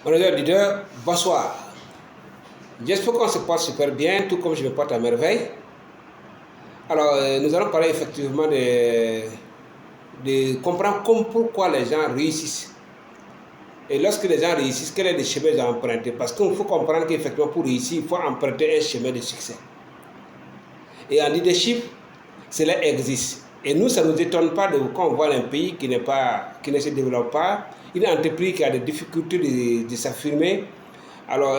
Honorable leader, bonsoir. J'espère qu'on se porte super bien, tout comme je me porte à merveille. Alors, nous allons parler effectivement de comprendre pourquoi les gens réussissent. Et lorsque les gens réussissent, quel est le chemin à emprunter? Parce qu'il faut comprendre qu'effectivement, pour réussir, il faut emprunter un chemin de succès. Et en leadership, cela existe. Et nous, ça ne nous étonne pas quand on voit un pays qui ne se développe pas, une entreprise qui a des difficultés de s'affirmer. Alors,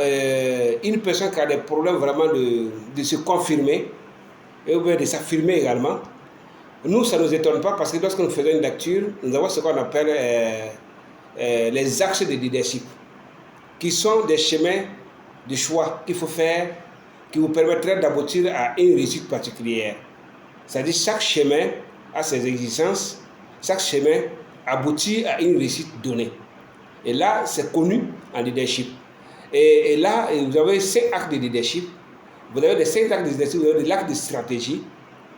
une personne qui a des problèmes vraiment de se confirmer, et ou bien de s'affirmer également, nous, ça ne nous étonne pas parce que lorsque nous faisons une lecture, nous avons ce qu'on appelle les axes de leadership, qui sont des chemins de choix qu'il faut faire, qui vous permettraient d'aboutir à une réussite particulière. C'est-à-dire chaque chemin a ses exigences, chaque chemin aboutit à une réussite donnée. Et là, c'est connu en leadership. Et là, vous avez 5 actes de leadership. Vous avez les 5 actes de leadership, vous avez l'acte de stratégie.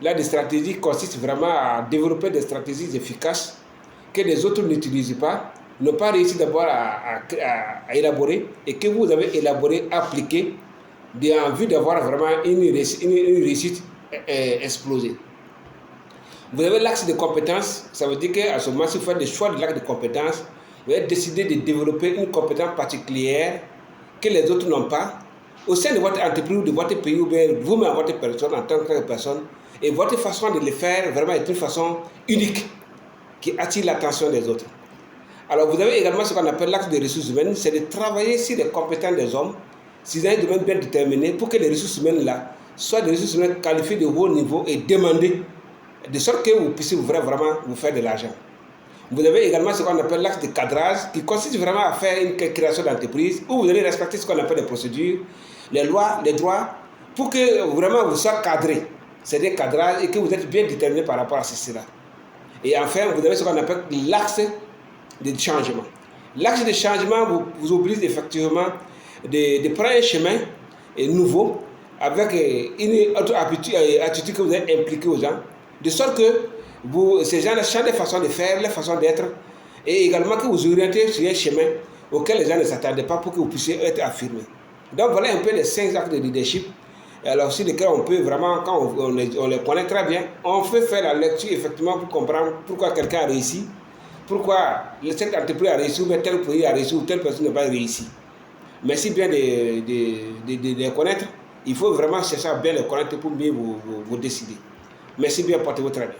L'acte de stratégie consiste vraiment à développer des stratégies efficaces que les autres n'utilisent pas, n'ont pas réussi d'abord à élaborer et que vous avez élaboré, appliqué, en vue d'avoir vraiment une réussite explosée. Vous avez l'axe de compétences, ça veut dire qu'à ce moment, si vous faites le choix de l'axe de compétences, vous avez décidé de développer une compétence particulière que les autres n'ont pas, au sein de votre entreprise ou de votre pays, ou bien vous-même, votre personne, en tant que personne, et votre façon de le faire vraiment est une façon unique qui attire l'attention des autres. Alors, vous avez également ce qu'on appelle l'axe des ressources humaines, c'est de travailler sur les compétences des hommes, sur un domaine bien déterminé, pour que les ressources humaines-là soient des ressources humaines qualifiées de haut niveau et demandées, de sorte que vous puissiez vraiment vous faire de l'argent. Vous avez également ce qu'on appelle l'axe de cadrage, qui consiste vraiment à faire une création d'entreprise, où vous allez respecter ce qu'on appelle les procédures, les lois, les droits, pour que vraiment vous soyez cadré. C'est des cadrages et que vous êtes bien déterminé par rapport à cela. Et enfin, vous avez ce qu'on appelle l'axe de changement. L'axe de changement vous oblige effectivement de prendre un chemin nouveau avec une autre attitude que vous avez impliquée aux gens, de sorte que ces gens changent de façon de faire, leur façon d'être, et également que vous orientez sur un chemin auquel les gens ne s'attendaient pas pour que vous puissiez être affirmés. Donc voilà un peu les 5 actes de leadership, alors sur lesquels on peut vraiment, quand on les connaît très bien, on peut faire la lecture effectivement pour comprendre pourquoi quelqu'un a réussi, pourquoi cette entreprise a réussi, ou tel pays a réussi, ou telle personne n'a pas réussi. Merci bien de les connaître. Il faut vraiment chercher à bien les connaître pour mieux vous décider. Merci bien, portez-vous très bien.